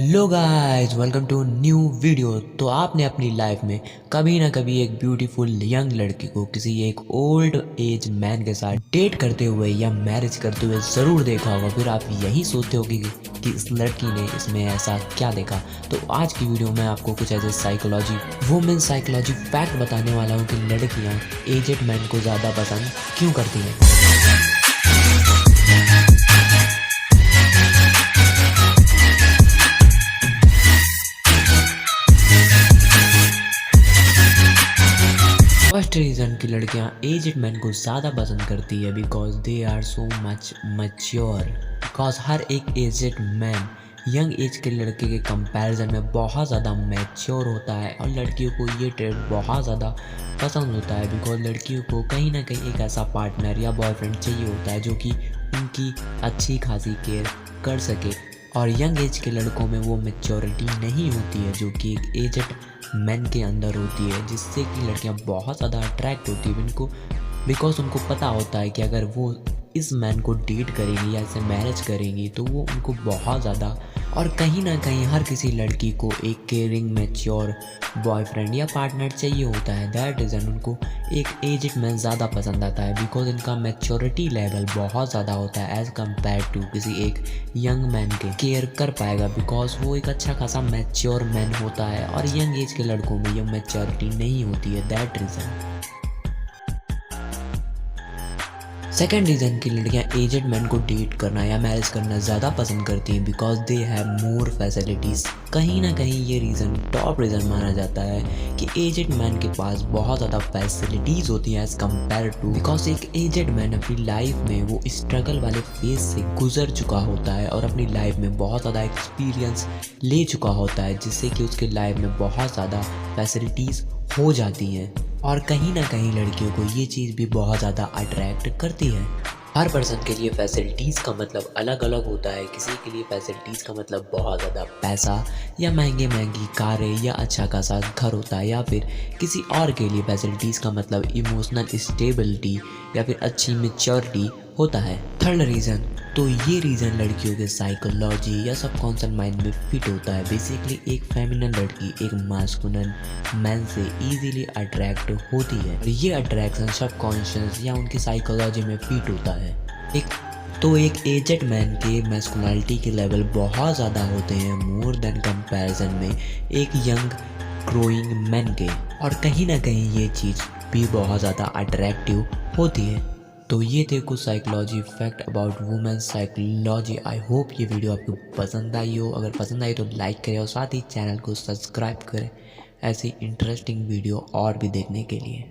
Hello guys, welcome to new video. तो आपने अपनी लाइफ में कभी ना कभी एक ब्यूटीफुल यंग लड़की को किसी एक ओल्ड एज मैन के साथ डेट करते हुए या मैरिज करते हुए ज़रूर देखा होगा। फिर आप यही सोचते हो कि इस लड़की ने इसमें ऐसा क्या देखा। तो आज की वीडियो में आपको कुछ ऐसे वुमेन साइकोलॉजी फैक्ट बताने वाला हूँ कि लड़कियाँ एजेड मैन को ज़्यादा पसंद क्यों करती हैं। फर्स्ट रीज़न कि लड़कियां एजड मैन को ज़्यादा पसंद करती है because they are so much mature. Because हर एक एजड मैन यंग एज के लड़के के कंपैरिजन में बहुत ज़्यादा मैच्योर होता है और लड़कियों को ये ट्रेड बहुत ज़्यादा पसंद होता है। बिकॉज लड़कियों को कहीं ना कहीं एक ऐसा पार्टनर या बॉयफ्रेंड चाहिए होता है जो कि उनकी अच्छी खासी केयर कर सके। और यंग एज के लड़कों में वो मैच्योरिटी नहीं होती है जो कि एक एजड मैन के अंदर होती है, जिससे कि लड़कियां बहुत ज़्यादा अट्रैक्ट होती है उनको। बिकॉज उनको पता होता है कि अगर वो इस मैन को डेट करेंगी या इसे मैरिज करेंगी तो वो उनको बहुत ज़्यादा और कहीं ना कहीं हर किसी लड़की को एक केयरिंग मैच्योर बॉयफ्रेंड या पार्टनर चाहिए होता है। दैट रीज़न उनको एक एजड मैन ज़्यादा पसंद आता है बिकॉज इनका मैच्योरिटी लेवल बहुत ज़्यादा होता है एज़ कम्पेयर टू किसी एक यंग मैन के केयर कर पाएगा। बिकॉज वो एक अच्छा खासा मैच्योर मैन होता है और यंग एज के लड़कों में ये मैच्योरिटी नहीं होती है। That reason. सेकेंड रीज़न कि लड़कियां एजड मैन को डेट करना या मैरिज करना ज़्यादा पसंद करती हैं because they have more facilities. कहीं ना कहीं ये रीज़न टॉप रीज़न माना जाता है कि एजड मैन के पास बहुत ज़्यादा फैसिलिटीज़ होती हैं एज़ कम्पेयर टू। बिकॉज एक एजड मैन अपनी लाइफ में वो स्ट्रगल वाले फेज से गुजर चुका होता है और अपनी लाइफ में बहुत ज़्यादा एक्सपीरियंस ले चुका होता है, जिससे कि उसके लाइफ में बहुत ज़्यादा फैसिलिटीज़ हो जाती हैं। और कहीं ना कहीं लड़कियों को ये चीज़ भी बहुत ज़्यादा अट्रैक्ट करती है। हर पर्सन के लिए फैसिलिटीज़ का मतलब अलग अलग होता है। किसी के लिए फैसिलिटीज़ का मतलब बहुत ज़्यादा पैसा या महंगी कारें या अच्छा खासा घर होता है, या फिर किसी और के लिए फैसिलिटीज़ का मतलब इमोशनल स्टेबिलिटी या फिर अच्छी मैच्योरिटी होता है। थर्ड रीज़न, तो ये रीज़न लड़कियों के साइकोलॉजी या सबकॉन्शियस माइंड में फिट होता है। बेसिकली एक फेमिनिन लड़की एक मास्कुलिन मैन से इजीली अट्रैक्ट होती है और ये अट्रैक्शन सबकॉन्शियस या उनकी साइकोलॉजी में फिट होता है। एक एजड मैन के मैस्कुलिनिटी के लेवल बहुत ज़्यादा होते हैं मोर देन कंपैरिजन में एक यंग ग्रोइंग मैन के, और कहीं ना कहीं ये चीज़ भी बहुत ज़्यादा अट्रैक्टिव होती है। तो ये थे कुछ psychology fact about women psychology. I hope ये वीडियो आपको पसंद आई हो। अगर पसंद आई तो लाइक करें और साथ ही चैनल को सब्सक्राइब करें ऐसी इंटरेस्टिंग वीडियो और भी देखने के लिए।